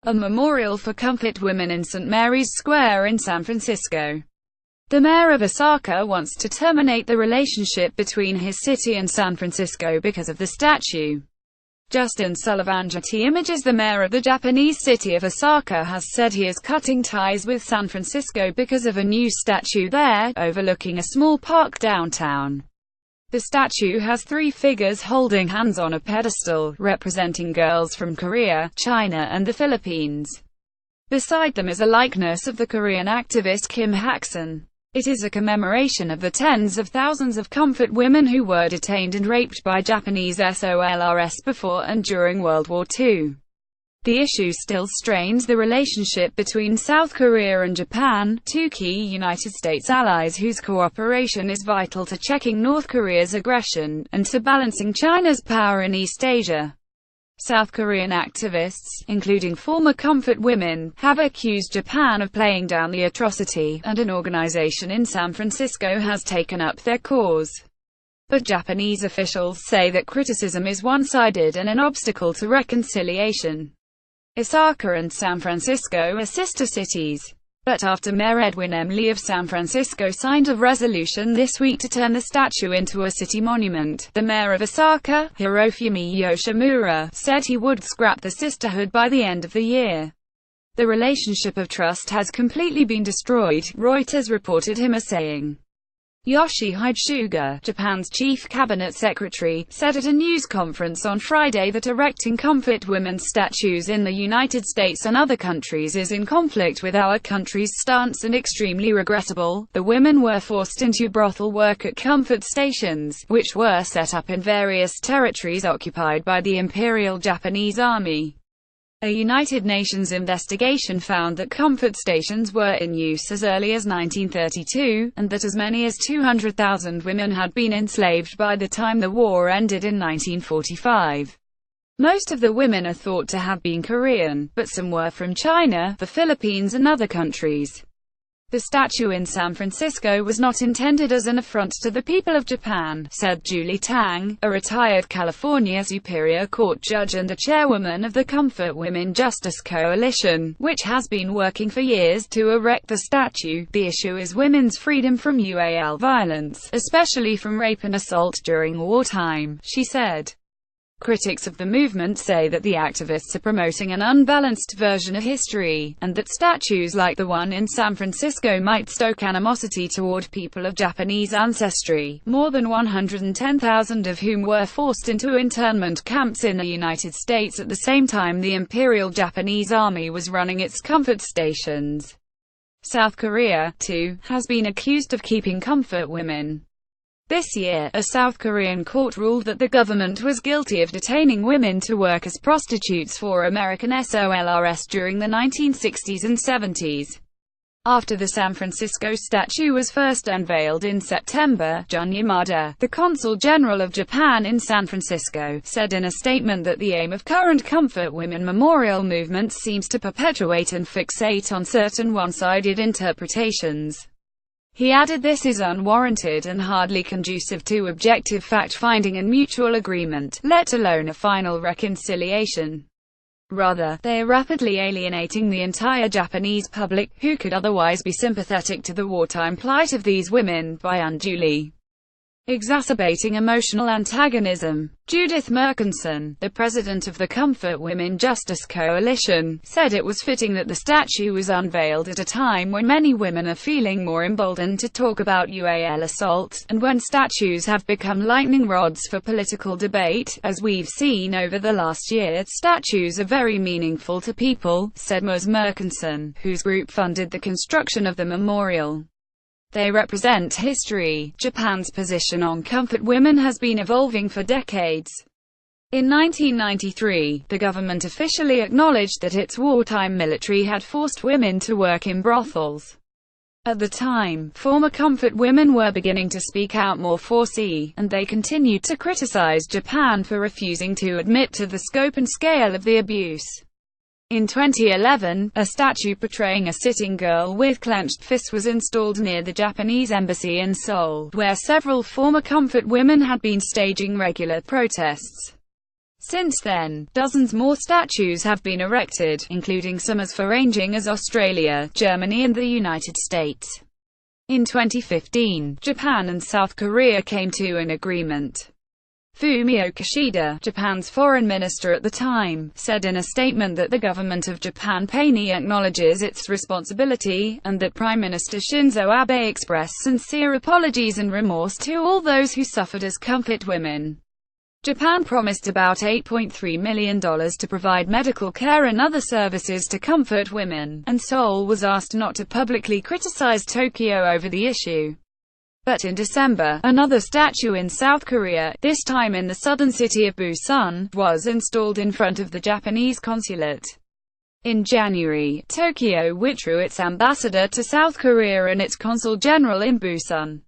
a memorial for comfort women in St. Mary's Square in San Francisco. The mayor of Osaka wants to terminate the relationship between his city and San Francisco because of the statue. Justin SullivanGe Images. The mayor of the Japanese city of Osaka has said he is cutting ties with San Francisco because of a new statue there, overlooking a small park downtown. The statue has three figures holding hands on a pedestal, representing girls from Korea, China and the Philippines. Beside them is a likeness of the Korean activist Kim Hak-sun. It is a commemoration of the tens of thousands of comfort women who were detained and raped by Japanese SOLRS before and during World War II. The issue still strains the relationship between South Korea and Japan, two key United States allies whose cooperation is vital to checking North Korea's aggression, and to balancing China's power in East Asia. South Korean activists, including former comfort women, have accused Japan of playing down the atrocity, and an organization in San Francisco has taken up their cause. But Japanese officials say that criticism is one-sided and an obstacle to reconciliation. Osaka and San Francisco are sister cities. But after Mayor Edwin M. Lee of San Francisco signed a resolution this week to turn the statue into a city monument, the mayor of Osaka, Hirofumi Yoshimura, said he would scrap the sisterhood by the end of the year. The relationship of trust has completely been destroyed, Reuters reported him as saying. Yoshihide Suga, Japan's chief cabinet secretary, said at a news conference on Friday that erecting comfort women's statues in the United States and other countries is in conflict with our country's stance and extremely regrettable. The women were forced into brothel work at comfort stations, which were set up in various territories occupied by the Imperial Japanese Army. A United Nations investigation found that comfort stations were in use as early as 1932, and that as many as 200,000 women had been enslaved by the time the war ended in 1945. Most of the women are thought to have been Korean, but some were from China, the Philippines and other countries. The statue in San Francisco was not intended as an affront to the people of Japan, said Julie Tang, a retired California Superior Court judge and a chairwoman of the Comfort Women Justice Coalition, which has been working for years to erect the statue. The issue is women's freedom from UAL violence, especially from rape and assault during wartime, she said. Critics of the movement say that the activists are promoting an unbalanced version of history, and that statues like the one in San Francisco might stoke animosity toward people of Japanese ancestry, more than 110,000 of whom were forced into internment camps in the United States at the same time the Imperial Japanese Army was running its comfort stations. South Korea, too, has been accused of keeping comfort women. This year, a South Korean court ruled that the government was guilty of detaining women to work as prostitutes for American SOLRS during the 1960s and 70s. After the San Francisco statue was first unveiled in September, Jun Yamada, the Consul General of Japan in San Francisco, said in a statement that the aim of current comfort women memorial movements seems to perpetuate and fixate on certain one-sided interpretations. He added this is unwarranted and hardly conducive to objective fact-finding and mutual agreement, let alone a final reconciliation. Rather, they are rapidly alienating the entire Japanese public, who could otherwise be sympathetic to the wartime plight of these women, by unduly exacerbating emotional antagonism. Judith Merkinson, the president of the Comfort Women Justice Coalition, said it was fitting that the statue was unveiled at a time when many women are feeling more emboldened to talk about UAL assault, and when statues have become lightning rods for political debate, as we've seen over the last year. Statues are very meaningful to people, said Ms. Merkinson, whose group funded the construction of the memorial. They represent history. Japan's position on comfort women has been evolving for decades. In 1993, the government officially acknowledged that its wartime military had forced women to work in brothels. At the time, former comfort women were beginning to speak out more forcefully, and they continued to criticize Japan for refusing to admit to the scope and scale of the abuse. In 2011, a statue portraying a sitting girl with clenched fists was installed near the Japanese embassy in Seoul, where several former comfort women had been staging regular protests. Since then, dozens more statues have been erected, including some as far-ranging as Australia, Germany and the United States. In 2015, Japan and South Korea came to an agreement. Fumio Kishida, Japan's foreign minister at the time, said in a statement that the government of Japan plainly acknowledges its responsibility, and that Prime Minister Shinzo Abe expressed sincere apologies and remorse to all those who suffered as comfort women. Japan promised about $8.3 million to provide medical care and other services to comfort women, and Seoul was asked not to publicly criticize Tokyo over the issue. But in December, another statue in South Korea, this time in the southern city of Busan, was installed in front of the Japanese consulate. In January, Tokyo withdrew its ambassador to South Korea and its consul general in Busan.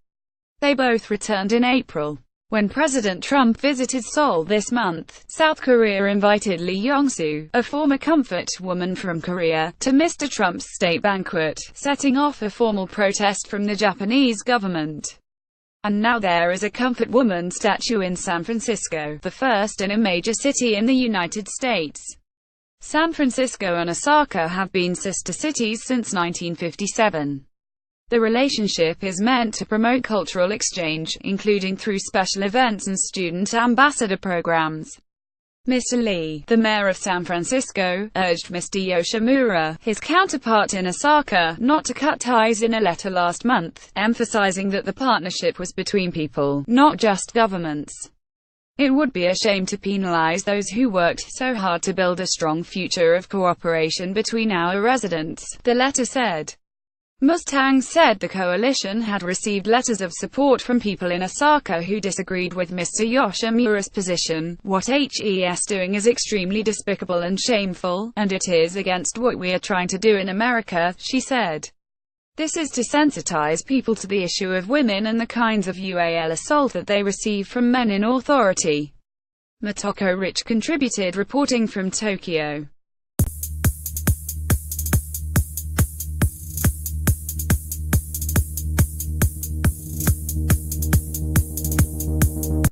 They both returned in April. When President Trump visited Seoul this month, South Korea invited Lee Yong-soo, a former comfort woman from Korea, to Mr. Trump's state banquet, setting off a formal protest from the Japanese government. And now there is a comfort woman statue in San Francisco, the first in a major city in the United States. San Francisco and Osaka have been sister cities since 1957. The relationship is meant to promote cultural exchange, including through special events and student ambassador programs. Mr. Lee, the mayor of San Francisco, urged Mr. Yoshimura, his counterpart in Osaka, not to cut ties in a letter last month, emphasizing that the partnership was between people, not just governments. It would be a shame to penalize those who worked so hard to build a strong future of cooperation between our residents, the letter said. Mustang said the coalition had received letters of support from people in Osaka who disagreed with Mr. Yoshimura's position. What HE's doing is extremely despicable and shameful, and it is against what we are trying to do in America, she said. This is to sensitize people to the issue of women and the kinds of UAL assault that they receive from men in authority. Motoko Rich contributed, reporting from Tokyo.